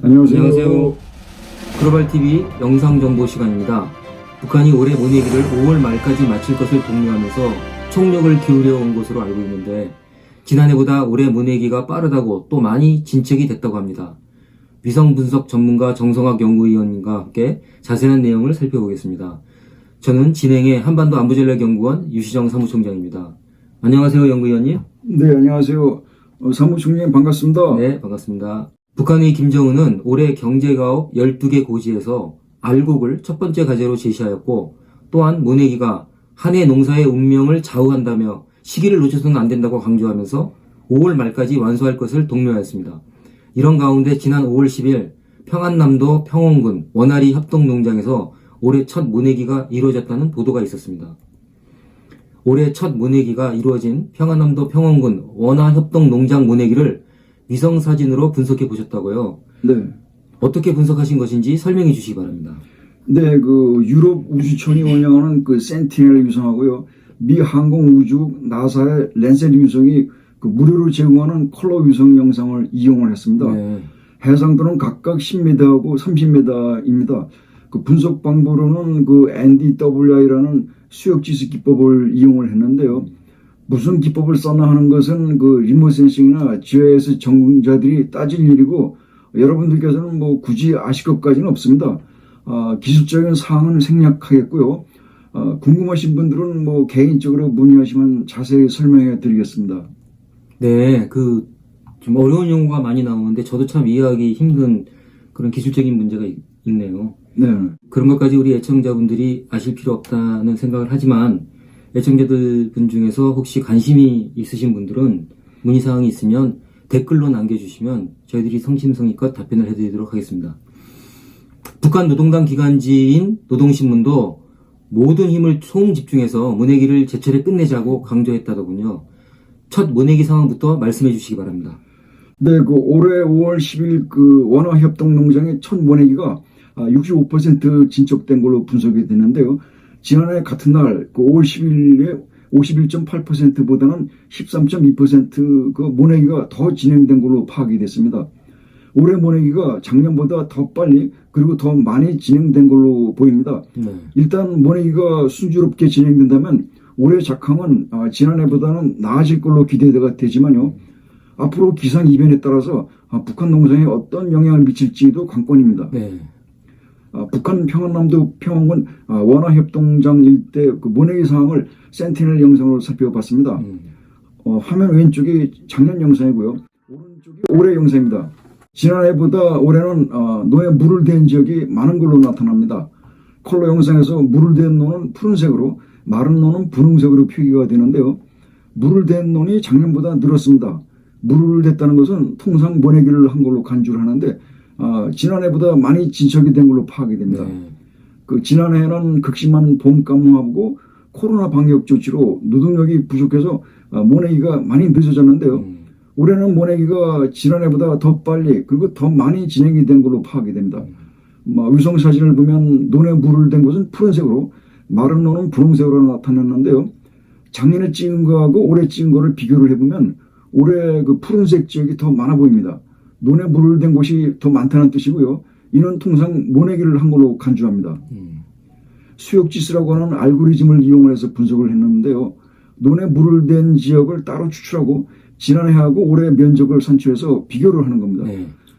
안녕하세요. 글로벌TV 영상정보 시간입니다. 북한이 올해 모내기를 5월 말까지 마칠 것을 독려하면서 총력을 기울여 온 것으로 알고 있는데, 지난해보다 올해 모내기가 빠르다고 또 많이 진척이 됐다고 합니다. 위성분석 전문가 정성학 연구위원님과 함께 자세한 내용을 살펴보겠습니다. 저는 진행의 한반도 안보전략연구원 유시정 사무총장입니다. 안녕하세요, 연구위원님. 네, 안녕하세요. 사무총장님 반갑습니다. 네, 반갑습니다. 북한의 김정은은 올해 경제가업 12개 고지에서 알곡을 첫 번째 과제로 제시하였고, 또한 모내기가 한 해 농사의 운명을 좌우한다며 시기를 놓쳐서는 안 된다고 강조하면서 5월 말까지 완수할 것을 독려하였습니다. 이런 가운데 지난 5월 10일 평안남도 평원군 원아리 협동농장에서 올해 첫 모내기가 이루어졌다는 보도가 있었습니다. 올해 첫 모내기가 이루어진 평안남도 평원군 원아협동농장 모내기를 위성사진으로 분석해 보셨다고요? 네. 어떻게 분석하신 것인지 설명해 주시기 바랍니다. 네, 유럽 우주청이 운영하는 센티넬 위성하고요. 미 항공우주국 나사의 랜셋 위성이 무료로 제공하는 컬러 위성 영상을 이용을 했습니다. 네. 해상도는 각각 10m하고 30m입니다. 분석 방법으로는 NDWI라는 수역지수 기법을 이용을 했는데요. 무슨 기법을 썼나 하는 것은 리모트 센싱이나 GIS 전공자들이 따질 일이고, 여러분들께서는 굳이 아실 것까지는 없습니다. 기술적인 사항은 생략하겠고요. 궁금하신 분들은 개인적으로 문의하시면 자세히 설명해 드리겠습니다. 네, 좀 어려운 용어가 많이 나오는데 저도 참 이해하기 힘든 그런 기술적인 문제가 있네요. 네. 그런 것까지 우리 애청자분들이 아실 필요 없다는 생각을 하지만, 애청자들 분 중에서 혹시 관심이 있으신 분들은 문의사항이 있으면 댓글로 남겨주시면 저희들이 성심성의껏 답변을 해드리도록 하겠습니다. 북한 노동당 기관지인 노동신문도 모든 힘을 총집중해서 모내기를 제철에 끝내자고 강조했다더군요. 첫 모내기 상황부터 말씀해 주시기 바랍니다. 네, 올해 5월 10일 원화협동농장의 첫 모내기가 65% 진척된 걸로 분석이 되는데요. 지난해 같은 날 5월 10일에 51.8%보다는 13.2% 모내기가 더 진행된 걸로 파악이 됐습니다. 올해 모내기가 작년보다 더 빨리 그리고 더 많이 진행된 걸로 보입니다. 일단 모내기가 순조롭게 진행된다면 올해 작황은 지난해보다는 나아질 걸로 기대가 되지만요. 앞으로 기상 이변에 따라서 북한 농장에 어떤 영향을 미칠지도 관건입니다. 네. 북한 평안남도 평원군 원화협동장 일대 모내기 상황을 센티넬 영상으로 살펴봤습니다. 화면 왼쪽이 작년 영상이고요. 오른쪽이 올해 영상입니다. 지난해보다 올해는 노에 물을 댄 지역이 많은 걸로 나타납니다. 컬러 영상에서 물을 댄 노는 푸른색으로, 마른 노는 분홍색으로 표기가 되는데요. 물을 댄 노는 작년보다 늘었습니다. 물을 댔다는 것은 통상 모내기를 한 걸로 간주를 하는데, 지난해보다 많이 진척이 된 걸로 파악이 됩니다. 지난해는 극심한 봄 가뭄하고 코로나 방역 조치로 노동력이 부족해서 모내기가 많이 늦어졌는데요. 올해는 모내기가 지난해보다 더 빨리 그리고 더 많이 진행이 된 걸로 파악이 됩니다. 위성 사진을 보면 논에 물을 댄 것은 푸른색으로, 마른 논은 분홍색으로 나타났는데요. 작년에 찍은 거하고 올해 찍은 거를 비교를 해보면 올해 푸른색 지역이 더 많아 보입니다. 논에 물을 댄 곳이 더 많다는 뜻이고요. 이는 통상 모내기를 한 걸로 간주합니다. 수역지수라고 하는 알고리즘을 이용해서 분석을 했는데요. 논에 물을 댄 지역을 따로 추출하고 지난해하고 올해 면적을 산출해서 비교를 하는 겁니다.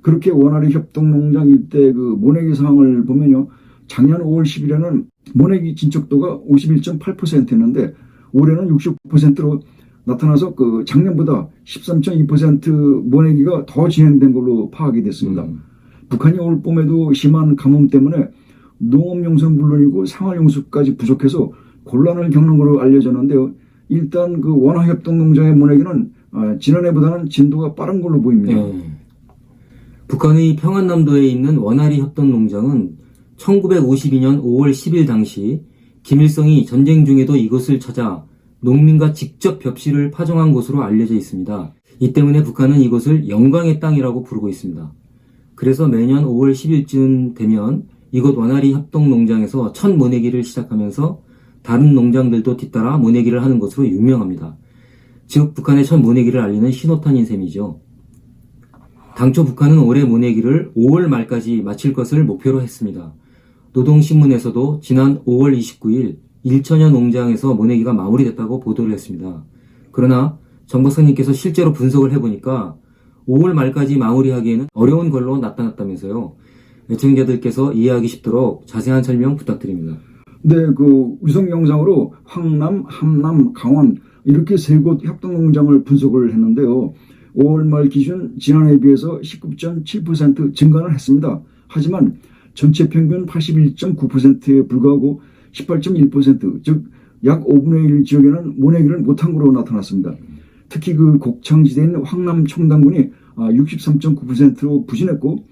그렇게 원아리 협동농장 일대 모내기 상황을 보면요. 작년 5월 10일에는 모내기 진척도가 51.8%였는데 올해는 60%로 나타나서 작년보다 13.2% 모내기가 더 진행된 걸로 파악이 됐습니다. 북한이 올 봄에도 심한 가뭄 때문에 농업용수는 물론이고 생활용수까지 부족해서 곤란을 겪는 걸로 알려졌는데요. 일단 원화협동농장의 모내기는 지난해보다는 진도가 빠른 걸로 보입니다. 북한의 평안남도에 있는 원아리 협동농장은 1952년 5월 10일 당시 김일성이 전쟁 중에도 이곳을 찾아 농민과 직접 벽실을 파종한 곳으로 알려져 있습니다. 이 때문에 북한은 이곳을 영광의 땅이라고 부르고 있습니다. 그래서 매년 5월 10일쯤 되면 이곳 원아리 협동농장에서 첫 모내기를 시작하면서 다른 농장들도 뒤따라 모내기를 하는 것으로 유명합니다. 즉 북한의 첫 모내기를 알리는 신호탄인 셈이죠. 당초 북한은 올해 모내기를 5월 말까지 마칠 것을 목표로 했습니다. 노동신문에서도 지난 5월 29일 일천여 농장에서 모내기가 마무리됐다고 보도를 했습니다. 그러나 정 박사님께서 실제로 분석을 해보니까 5월 말까지 마무리하기에는 어려운 걸로 나타났다면서요. 애청자들께서 이해하기 쉽도록 자세한 설명 부탁드립니다. 네, 그 위성 영상으로 황남, 함남, 강원 이렇게 세 곳 협동농장을 분석을 했는데요. 5월 말 기준 지난해에 비해서 19.7% 증가는 했습니다. 하지만 전체 평균 81.9%에 불과하고 18.1%, 즉 약 5분의 1 지역에는 모내기를 못한 것으로 나타났습니다. 특히 그 곡창지대인 황남 청담군이 63.9%로 부진했고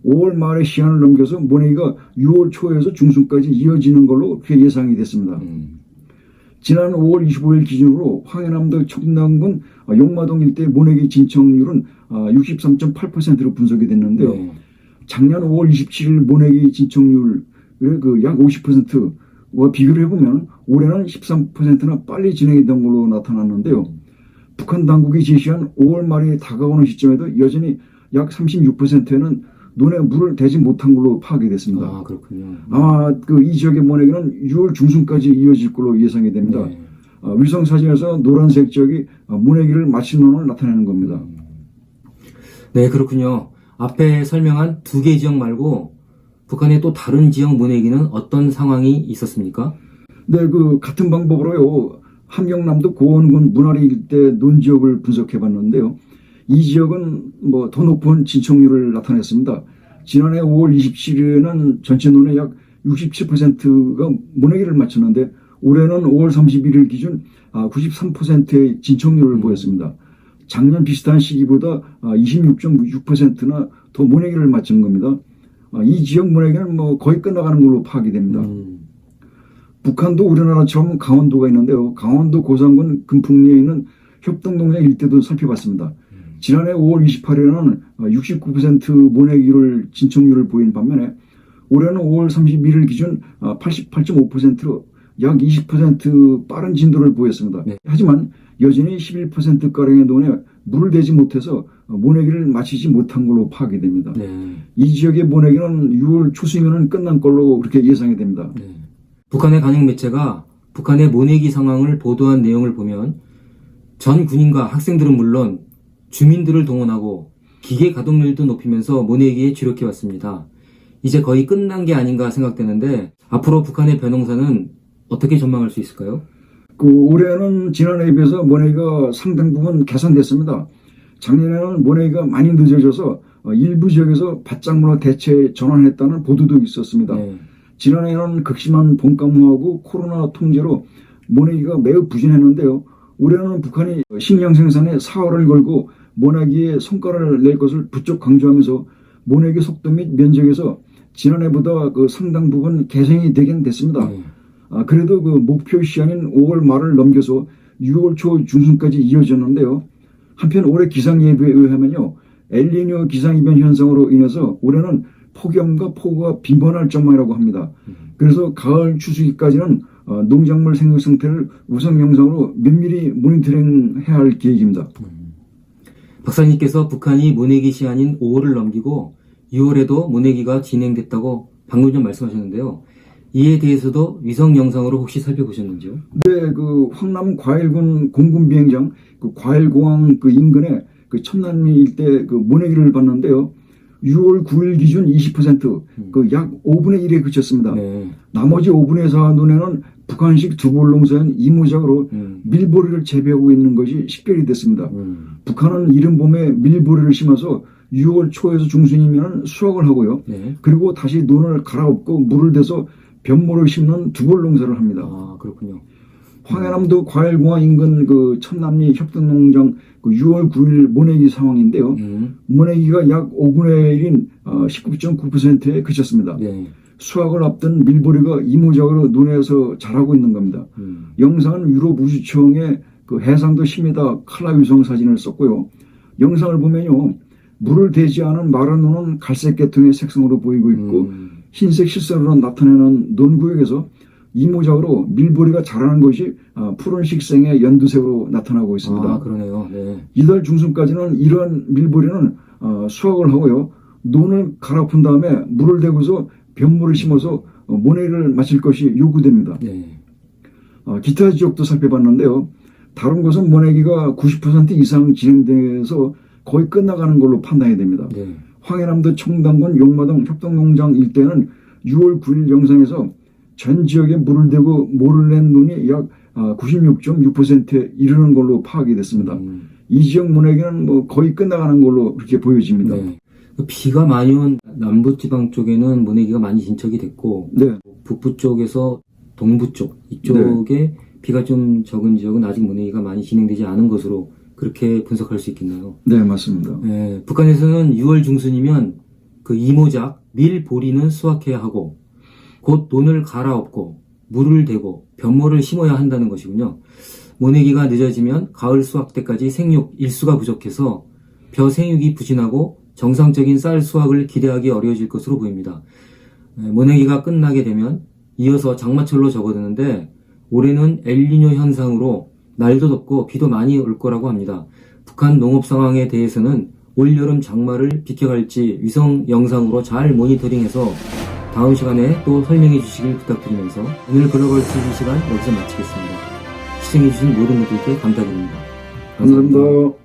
5월 말에 시한을 넘겨서 모내기가 6월 초에서 중순까지 이어지는 걸로 그렇게 예상이 됐습니다. 지난 5월 25일 기준으로 황해남도 청담군 용마동 일대 모내기 진척률은 63.8%로 분석이 됐는데요. 작년 5월 27일 모내기 진척률의 그 약 50%와 비교를 해보면 올해는 13%나 빨리 진행이 된 걸로 나타났는데요. 북한 당국이 제시한 5월 말이 다가오는 시점에도 여전히 약 36%에는 논에 물을 대지 못한 걸로 파악이 됐습니다. 아, 그렇군요. 아마 이 지역의 모내기는 6월 중순까지 이어질 걸로 예상이 됩니다. 네. 위성 사진에서 노란색 지역이 모내기를 마친 논을 나타내는 겁니다. 네, 그렇군요. 앞에 설명한 두 개 지역 말고 북한의 또 다른 지역 모내기는 어떤 상황이 있었습니까? 네, 그 같은 방법으로요. 함경남도 고원군 문화리 일대 논지역을 분석해 봤는데요. 이 지역은 더 높은 진척률을 나타냈습니다. 지난해 5월 27일에는 전체 논의 약 67%가 모내기를 마쳤는데 올해는 5월 31일 기준 93%의 진척률을 보였습니다. 작년 비슷한 시기보다 26.6%나 더 모내기를 마치는 겁니다. 이 지역 모내기는 거의 끝나가는 걸로 파악이 됩니다. 북한도 우리나라처럼 강원도가 있는데요. 강원도 고산군 금풍리에 있는 협동농장 일대도 살펴봤습니다. 지난해 5월 28일에는 69% 모내기를 진척률을 보인 반면에 올해는 5월 31일 기준 88.5%로 약 20% 빠른 진도를 보였습니다. 네. 하지만 여전히 11%가량의 논에 물을 대지 못해서 모내기를 마치지 못한 걸로 파악이 됩니다. 네. 이 지역의 모내기는 6월 초수면은 끝난 걸로 그렇게 예상이 됩니다. 네. 북한의 관영 매체가 북한의 모내기 상황을 보도한 내용을 보면 전 군인과 학생들은 물론 주민들을 동원하고 기계 가동률도 높이면서 모내기에 주력해 왔습니다. 이제 거의 끝난 게 아닌가 생각되는데 앞으로 북한의 벼농사는 어떻게 전망할 수 있을까요? 올해는 지난해에 비해서 모내기가 상당 부분 개선됐습니다. 작년에는 모내기가 많이 늦어져서 일부 지역에서 밭작물로 대체 전환했다는 보도도 있었습니다. 네. 지난해에는 극심한 봄가뭄하고 코로나 통제로 모내기가 매우 부진했는데요. 올해는 북한이 식량 생산에 사활을 걸고 모내기에 성과를 낼 것을 부쩍 강조하면서 모내기 속도 및 면적에서 지난해보다 상당 부분 개선이 되긴 됐습니다. 그래도 목표 시한인 5월 말을 넘겨서 6월 초 중순까지 이어졌는데요. 한편 올해 기상예보에 의하면요. 엘니뇨 기상이변 현상으로 인해서 올해는 폭염과 폭우가 빈번할 전망이라고 합니다. 그래서 가을 추수기까지는 농작물 생육 상태를 우선 영상으로 면밀히 모니터링해야 할 계획입니다. 박사님께서 북한이 모내기 시한인 5월을 넘기고 6월에도 모내기가 진행됐다고 방금 전 말씀하셨는데요. 이에 대해서도 위성 영상으로 혹시 살펴보셨는지요? 네, 황남 과일군 공군 비행장 과일공항 인근에 천남리 일대 모내기를 봤는데요. 6월 9일 기준 20%, 약 5분의 1에 그쳤습니다. 네. 나머지 5분의 4 논에는 북한식 두볼농사인 이모작으로 밀보리를 재배하고 있는 것이 식별이 됐습니다. 북한은 이른 봄에 밀보리를 심어서 6월 초에서 중순이면 수확을 하고요. 네. 그리고 다시 논을 갈아엎고 물을 대서 변모를 심는 두볼농사를 합니다. 아, 그렇군요. 황해남도 과일공항 인근 천남리 협동농장 6월 9일 모내기 상황인데요. 모내기가 약 5분의 1인 19.9%에 그쳤습니다. 네. 수확을 앞둔 밀보리가 이모작으로 논에서 자라고 있는 겁니다. 영상은 유럽 우주청의 해상도 10m 칼라 위성 사진을 썼고요. 영상을 보면요. 물을 대지 않은 마른 논은 갈색 계통의 색상으로 보이고 있고 흰색 실선으로 나타내는 논구역에서 이모작으로 밀보리가 자라는 것이 푸른 식생의 연두색으로 나타나고 있습니다. 아, 그러네요. 네. 이달 중순까지는 이러한 밀보리는 수확을 하고요. 논을 갈아푼 다음에 물을 대고서 벼물을 심어서 모내기를 마칠 것이 요구됩니다. 네. 기타 지역도 살펴봤는데요. 다른 곳은 모내기가 90% 이상 진행돼서 거의 끝나가는 걸로 판단이 됩니다. 네. 황해남도 청담군 용마동 협동농장 일대는 6월 9일 영상에서 전 지역에 물을 대고 모를 낸 논이 약 96.6%에 이르는 걸로 파악이 됐습니다. 이 지역 모내기는 뭐 거의 끝나가는 걸로 그렇게 보여집니다. 네. 비가 많이 온 남부지방 쪽에는 모내기가 많이 진척이 됐고 네. 북부 쪽에서 동부 쪽 이쪽에 비가 좀 적은 지역은 아직 모내기가 많이 진행되지 않은 것으로 그렇게 분석할 수 있겠나요? 네, 맞습니다. 네, 북한에서는 6월 중순이면 그 이모작, 밀보리는 수확해야 하고 곧 논을 갈아엎고 물을 대고 벼모를 심어야 한다는 것이군요. 모내기가 늦어지면 가을 수확 때까지 생육 일수가 부족해서 벼 생육이 부진하고 정상적인 쌀 수확을 기대하기 어려워질 것으로 보입니다. 모내기가 끝나게 되면 이어서 장마철로 접어드는데 올해는 엘니뇨 현상으로 날도 덥고 비도 많이 올 거라고 합니다. 북한 농업 상황에 대해서는 올여름 장마를 비켜갈지 위성 영상으로 잘 모니터링해서 다음 시간에 또 설명해 주시길 부탁드리면서 오늘 글로벌 TV 시간 여기서 마치겠습니다. 시청해 주신 모든 분들께 감사드립니다. 감사합니다.